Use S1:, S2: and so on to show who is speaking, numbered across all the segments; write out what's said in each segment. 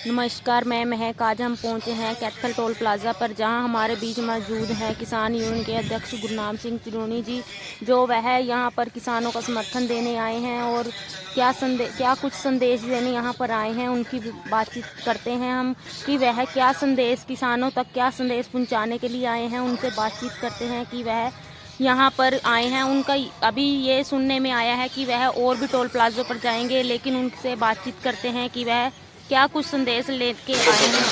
S1: नमस्कार, मैं महक। आज हम पहुंचे हैं कैथल टोल प्लाज़ा पर, जहां हमारे बीच मौजूद हैं किसान यूनियन के अध्यक्ष गुरनाम सिंह चिरोनी जी, जो वह यहां पर किसानों का समर्थन देने आए हैं और क्या कुछ संदेश देने यहां पर आए हैं। उनकी बातचीत करते हैं हम कि वह क्या संदेश किसानों तक क्या संदेश पहुंचाने के लिए आए हैं। उनसे बातचीत करते हैं कि वह यहाँ पर आए हैं। उनका अभी ये सुनने में आया है कि वह और भी टोल प्लाज़ों पर जाएंगे, लेकिन उनसे बातचीत करते हैं कि वह क्या कुछ संदेश लेके आए हैं।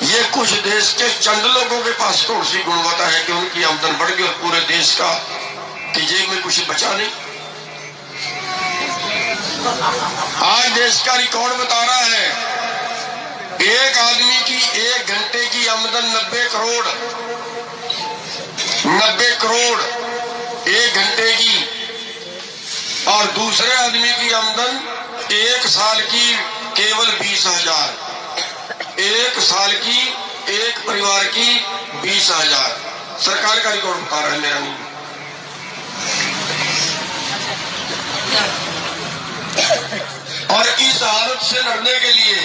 S2: ये कुछ देश के चंद लोगों के पास थोड़ी सी गुणवत्ता है कि उनकी आमदन बढ़ गई और पूरे देश का की जेब में कुछ बचा नहीं। आज देश का रिकॉर्ड बता रहा है, एक आदमी की 1 घंटे की आमदन 90 करोड़ 1 घंटे की, और दूसरे आदमी की आमदन 1 साल की केवल 20,000। 1 साल की एक परिवार की 20,000 सरकार का रिकॉर्ड बता रहा है, मेरा नहीं। और इस हालत से लड़ने के लिए,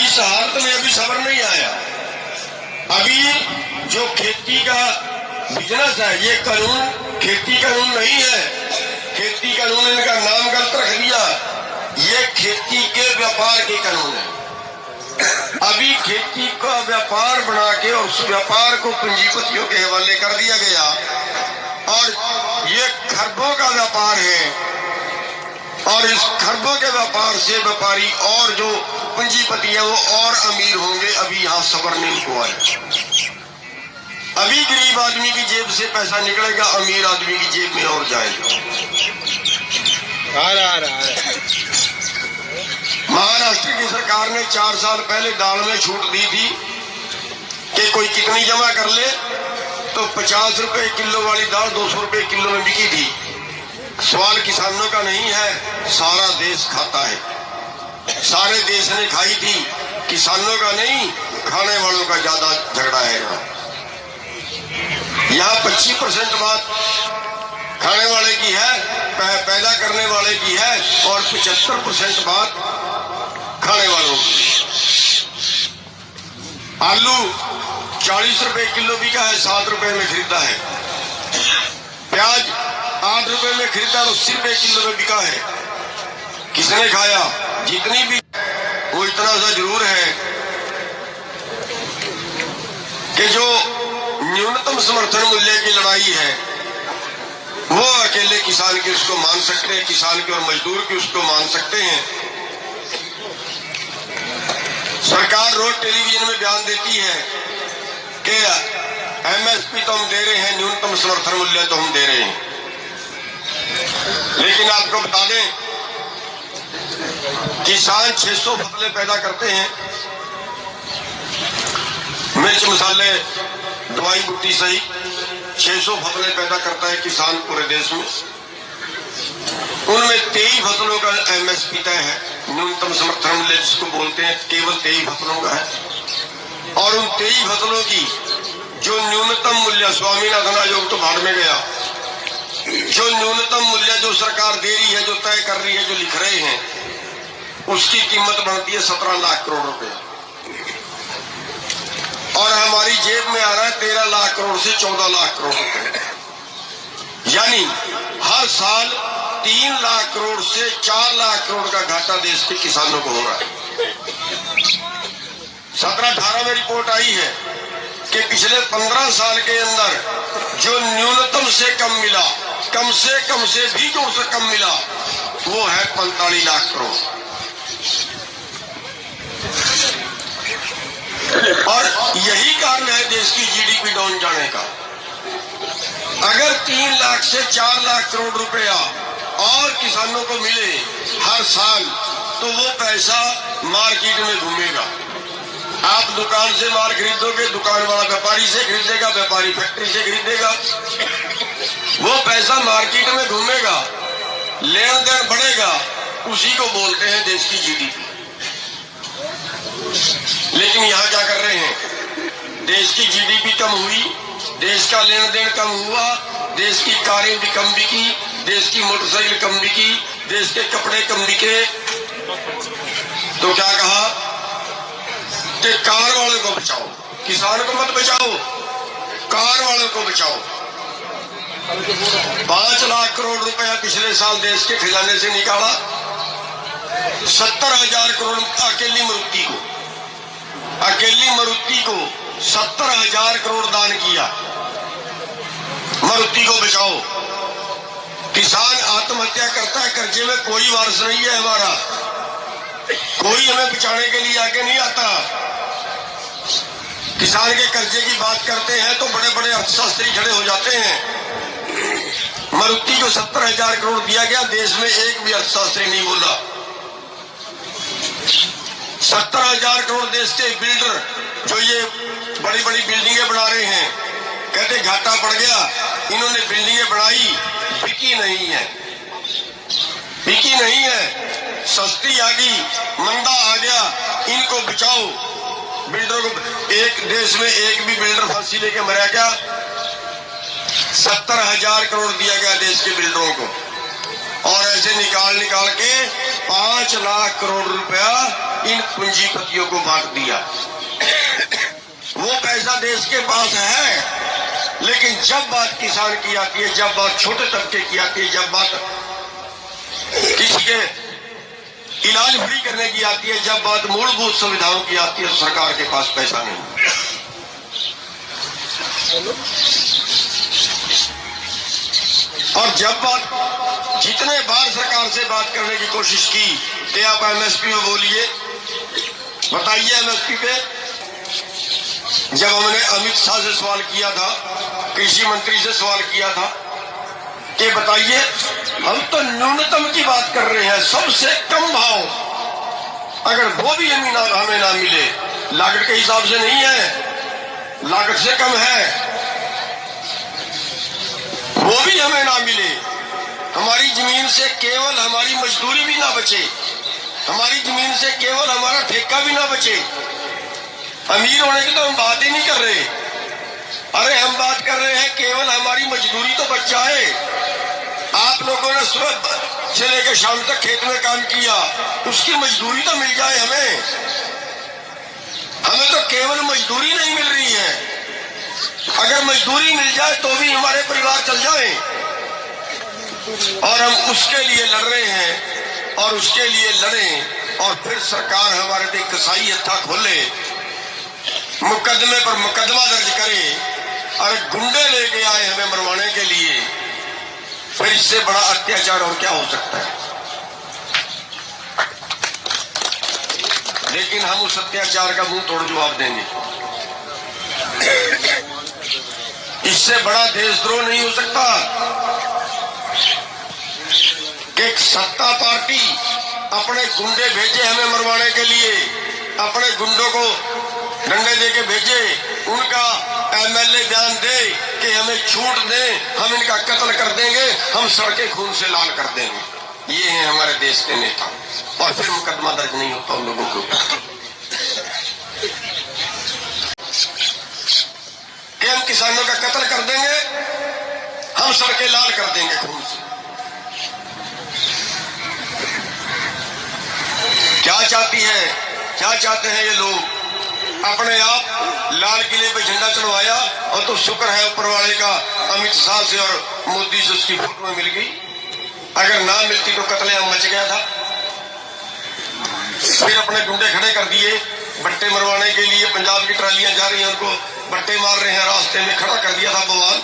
S2: इस हालत में अभी सब्र नहीं आया। अभी जो खेती का बिजनेस है, ये कानून खेती कानून नहीं है। खेती कानून इनका नाम गलत रख दिया, ये खेती के व्यापार के कानून है। अभी खेती का व्यापार बना के और उस व्यापार को पूंजीपतियों के हवाले कर दिया गया, और ये खरबों का व्यापार है। और इस खरबों के व्यापार से व्यापारी और जो पूंजीपति है वो और अमीर होंगे। अभी यहाँ सब्र नहीं हुआ है। अभी गरीब आदमी की जेब से पैसा निकलेगा, अमीर आदमी की जेब में और जाएगा। महाराष्ट्र की सरकार ने 4 साल पहले दाल में छूट दी थी कि कोई कितनी जमा कर ले, तो 50 रुपए किलो वाली दाल 200 रुपए किलो में बिकी थी। सवाल किसानों का नहीं है, सारा देश खाता है। सारे देश ने खाई थी, किसानों का नहीं, खाने वालों का ज्यादा झगड़ा है। यहाँ 25% बात खाने वाले की है, पैदा करने वाले की है, और 75% बात खाने वालों की। आलू 40 रुपए किलो बिका है, 7 रुपए में खरीदा है। प्याज 8 रुपए में खरीदा और 80 रुपए किलो में बिका है। किसने खाया? जितनी भी, वो इतना सा जरूर है कि जो न्यूनतम समर्थन मूल्य की लड़ाई है, वो अकेले किसान की उसको मान सकते हैं, किसान की और मजदूर की उसको मान सकते हैं। सरकार रोज टेलीविजन में बयान देती है कि एमएसपी तो हम दे रहे हैं, न्यूनतम समर्थन मूल्य तो हम दे रहे हैं। लेकिन आपको बता दें, किसान 600 फसलें पैदा करते हैं, मिर्च मसाले दवाई बूटी सही 600 फसलें पैदा करता है किसान पूरे देश में। उनमें 23 फसलों का एमएसपी तय है, न्यूनतम समर्थन मूल्य जिसको बोलते हैं, केवल 23 फसलों का है। और उन 23 फसलों की जो न्यूनतम मूल्य, स्वामीनाथन आयोग तो भाड़ में गया, जो न्यूनतम मूल्य जो सरकार दे रही है, जो तय कर रही है, जो लिख रहे हैं, उसकी कीमत बढ़ती है 17 लाख करोड़ रुपए। और हमारी जेब में आ रहा है 13 लाख करोड़ से 14 लाख करोड़ रुपए। यानी हर साल 3 लाख करोड़ से 4 लाख करोड़ का घाटा देश के किसानों को हो रहा है। 17-18 में रिपोर्ट आई है कि पिछले 15 साल के अंदर जो न्यूनतम से कम मिला, कम से भी जो से कम मिला, वो है 45 लाख करोड़। और यही कारण है देश की जीडीपी डाउन जाने का। अगर 3 लाख से 4 लाख करोड़ रुपया और किसानों को मिले हर साल, तो वो पैसा मार्केट में घूमेगा। आप दुकान से माल खरीदोगे, दुकान वाला व्यापारी से खरीदेगा, व्यापारी फैक्ट्री से खरीदेगा, वो पैसा मार्केट में घूमेगा, लेन देन बढ़ेगा, उसी को बोलते हैं देश की जीडीपी। लेकिन यहाँ क्या कर रहे हैं? देश की जीडीपी कम हुई, देश का लेन देन कम हुआ, देश की कारें भी कम बिकी, देश की मोटरसाइकिल कम बिकी, देश के कपड़े कम बिके, तो क्या कहा कि कार वालों को बचाओ, किसान को मत बचाओ, कार वालों को बचाओ। 5 लाख करोड़ रुपया पिछले साल देश के खजाने से निकाला। 70,000 करोड़ अकेली मारुति को 70,000 करोड़ दान किया। मारुति को बचाओ। किसान आत्महत्या करता है, कर्जे में कोई वारिस नहीं है हमारा, कोई हमें बचाने के लिए आगे नहीं आता। किसान के कर्जे की बात करते हैं तो बड़े बड़े अर्थशास्त्री खड़े हो जाते हैं। मारुति को 70,000 करोड़ दिया गया, देश में एक भी अर्थशास्त्री नहीं बोला। 70,000 करोड़ देश के बिल्डर जो ये बड़ी बड़ी बिल्डिंगें बना रहे हैं, कहते घाटा पड़ गया, इन्होंने बिल्डिंगें बनाई, बिकी नहीं है, सस्ती आ गई, मंदा आ गया, इनको बचाओ। बिल्डरों को एक देश में एक भी बिल्डर फांसी लेके मरा क्या? 70,000 करोड़ दिया गया देश के बिल्डरों को, और ऐसे निकाल के 5 लाख करोड़ रुपया इन पूंजीपतियों को बांट दिया। वो पैसा देश के पास है, लेकिन जब बात किसान की आती है, जब बात छोटे तबके की आती है, जब बात किसी के इलाज फ्री करने की आती है, जब बात मूलभूत सुविधाओं की आती है, तो सरकार के पास पैसा नहीं। और जब बात जितने बार सरकार से बात करने की कोशिश की कि आप एमएसपी में बोलिए, बताइए एमएसपी पे। जब हमने अमित शाह से सवाल किया था, कृषि मंत्री से सवाल किया था कि बताइए, हम तो न्यूनतम की बात कर रहे हैं, सबसे कम भाव, अगर वो भी हमें ना मिले, लागत के हिसाब से नहीं है, लागत से कम है, वो भी हमें ना मिले, हमारी जमीन से केवल हमारी मजदूरी भी ना बचे, हमारी जमीन से केवल हमारा ठेका भी ना बचे। अमीर होने की तो हम बात ही नहीं कर रहे, अरे हम बात कर रहे हैं केवल हमारी मजदूरी तो बच जाए। आप लोगों ने सुबह से लेकर शाम तक खेत में काम किया, उसकी मजदूरी तो मिल जाए हमें। हमें तो केवल मजदूरी नहीं मिल रही है, अगर मजदूरी मिल जाए तो भी हमारे परिवार चल जाए। और हम उसके लिए लड़ रहे हैं, और उसके लिए लड़ें, और फिर सरकार हमारे पे कसाई हत्था खोले, मुकदमे पर मुकदमा दर्ज करे, और गुंडे लेके आए हमें मरवाने के लिए, फिर इससे बड़ा अत्याचार और क्या हो सकता है। लेकिन हम उस अत्याचार का मुंह तोड़ जवाब देंगे। इससे बड़ा देशद्रोह नहीं हो सकता कि एक सत्ता पार्टी अपने गुंडे भेजे हमें मरवाने के लिए, अपने गुंडों को डंडे देके भेजे, उनका एमएलए बयान दे कि हमें छूट दें, हम इनका कत्ल कर देंगे, हम सड़कें खून से लाल कर देंगे। ये हैं हमारे देश के नेता, और फिर मुकदमा दर्ज नहीं होता उन लोगों के ऊपर कि हम किसानों का कत्ल कर देंगे, हम सड़कें लाल कर देंगे खून से। क्या चाहते हैं ये लोग? अपने आप लाल किले पे झंडा चढ़वाया, और तो शुक्र है ऊपर वाले का, अमित शाह से और मोदी से उसकी फोटो मिल गई, अगर ना मिलती तो कत्लेआम मच गया था। फिर अपने गुंडे खड़े कर दिए बट्टे मरवाने के लिए, पंजाब की ट्रालियां जा रही हैं, उनको बट्टे मार रहे हैं, रास्ते में खड़ा कर दिया था बवाल।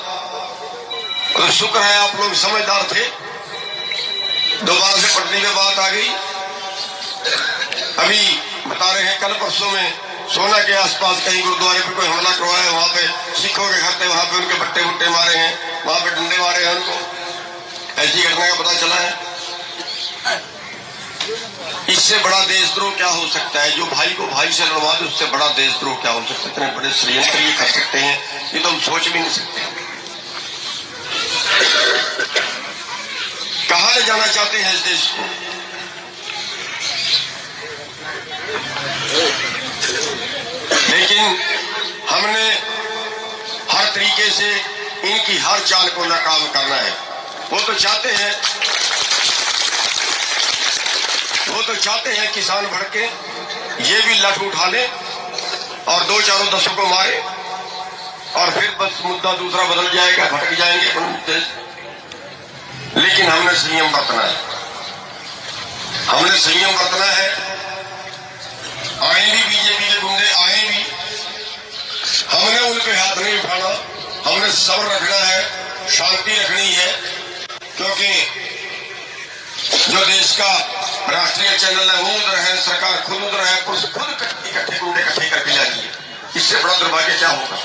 S2: तो शुक्र है आप लोग समझदार थे, दोबारा से पटरी पे बात आ गई। अभी बता रहे हैं कल परसों में सोना के आसपास कहीं गुरुद्वारे पे कोई हमला करवाया है, वहां पे सिखों के घर थे, वहां पे उनके बट्टे बुट्टे मारे हैं, वहां पे डंडे मारे हैं उनको। ऐसी घटना का पता चला है। इससे बड़ा देशद्रोह क्या हो सकता है? जो भाई को भाई से लड़वा दे, उससे बड़ा देशद्रोह क्या हो सकता है? इतने बड़े षड्यंत्र ये कर सकते हैं, ये तो हम सोच भी नहीं सकते। कहां ले जाना चाहते हैं इस देश को? लेकिन हमने हर तरीके से इनकी हर चाल को नाकाम करना है। वो तो चाहते हैं वो तो चाहते हैं किसान भड़के, ये भी लठ उठा ले और दो चारों दसों को मारे और फिर बस मुद्दा दूसरा बदल जाएगा, भटक जाएंगे अपन मुद्दे। लेकिन हमने संयम बरतना है, हमने संयम बरतना है। आए भी बीजेपी के गुंडे आए भी, हमने उन पे हाथ नहीं उठाना, हमने सब्र रखना है, शांति रखनी है, क्योंकि जो देश का राष्ट्रीय चैनल है वो उधर है, सरकार खुद उधर है, खुद इकट्ठे गुंडे इकट्ठे करके जा रही है। इससे बड़ा दुर्भाग्य क्या होगा।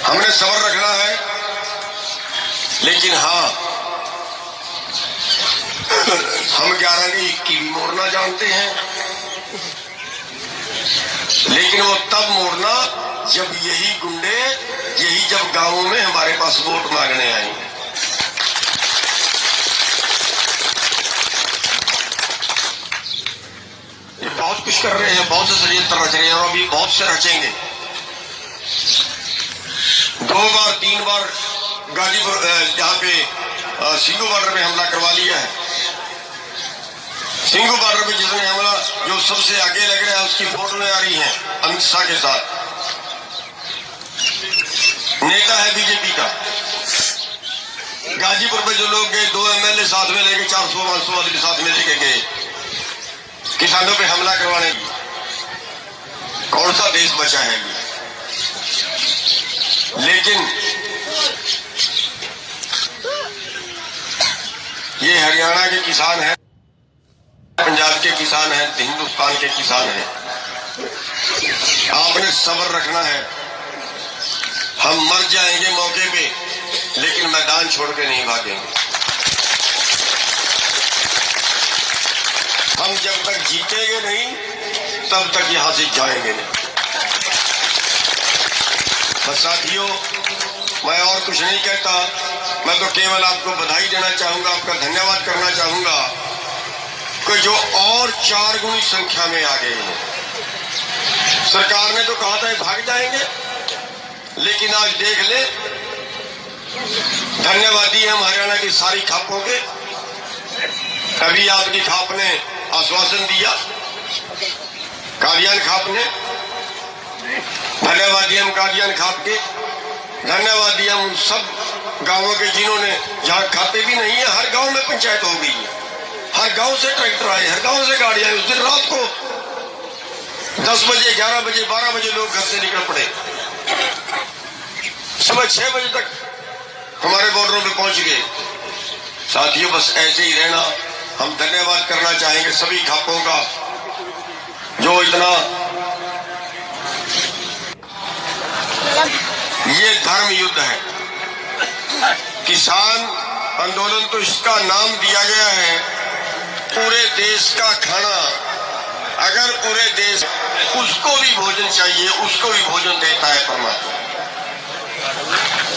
S2: हमने सब्र रखना है, लेकिन हाँ हम 11 की भी मोड़ना जानते हैं, लेकिन वो तब मोड़ना जब यही गुंडे जब गांवों में हमारे पास वोट मांगने आएंगे। ये बहुत कुछ कर रहे हैं, बहुत से षड्यंत्र रच रहे हैं और अभी बहुत से रचेंगे। 2 बार 3 बार गाजीपुर जहाँ पे सिंगू बॉर्डर पे हमला करवा लिया है। सिंगू बॉर्डर पे जिसने हमला जो सबसे आगे लग रहा है उसकी फोटो आ रही है अमित शाह के साथ, नेता है बीजेपी का। गाजीपुर पे जो लोग गए 2 MLA साथ में लेके 400-500 आदमी साथ में लेके गए किसानों पे हमला करवाने की, कौन सा देश बचा है ये। लेकिन ये हरियाणा के किसान हैं, पंजाब के किसान हैं, हिंदुस्तान के किसान हैं। आपने सब्र रखना है। हम मर जाएंगे मौके पे, लेकिन मैदान छोड़ के नहीं भागेंगे। हम जब तक जीतेंगे नहीं तब तक यहां से जाएंगे नहीं। बस साथियों, मैं और कुछ नहीं कहता, मैं तो केवल आपको बधाई देना चाहूंगा, आपका धन्यवाद करना चाहूंगा कि जो और 4 गुनी संख्या में आ गए हैं। सरकार ने तो कहा था भाग जाएंगे, लेकिन आज देख ले, धन्यवादी हम हरियाणा की सारी खापों के। अभी आपकी खाप ने आश्वासन दिया, कादियान खाप ने, धन्यवादी हम कादियान खाप के, धन्यवादी हम उन सब गांवों के जिन्होंने जहां खाते भी नहीं है, हर गांव में पंचायत हो गई है, हर गांव से ट्रैक्टर आए, हर गांव से गाड़ियां। उस दिन रात को 10 बजे 11 बजे 12 बजे लोग घर से निकल पड़े, सुबह 6 बजे तक हमारे बॉर्डरों पे पहुंच गए। साथियों, बस ऐसे ही रहना। हम धन्यवाद करना चाहेंगे सभी खापों का जो इतना, ये धर्म युद्ध है। किसान आंदोलन तो इसका नाम दिया गया है, पूरे देश का खाना। अगर पूरे देश, उसको भी भोजन चाहिए, उसको भी भोजन देता है परमात्मा।